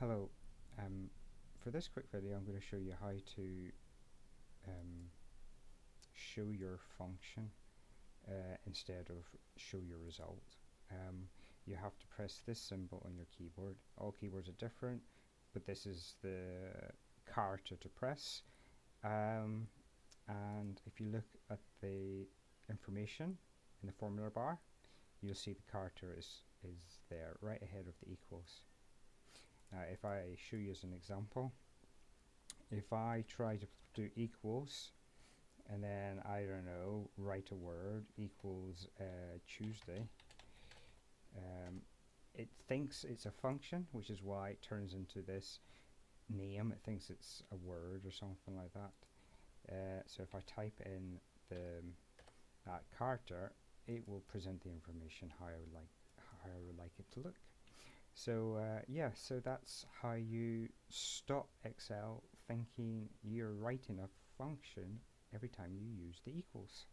Hello. Um, for this quick video, I'm going to show you how to um, show your function instead of show your result. Um, you have to press this symbol on your keyboard. All keyboards are different, but this is the character to press. Um, and if you look at the information in the formula bar, you'll see the character is there right ahead of the equals. Now, if I show you as an example, if I try to do equals and then I don't know, write a word equals Tuesday, um, it thinks it's a function, which is why it turns into this name. It thinks it's a word or something like that. So if I type in the character, it will present the information how I would like it to look. So yeah, so that's how you stop Excel thinking you're writing a function every time you use the equals.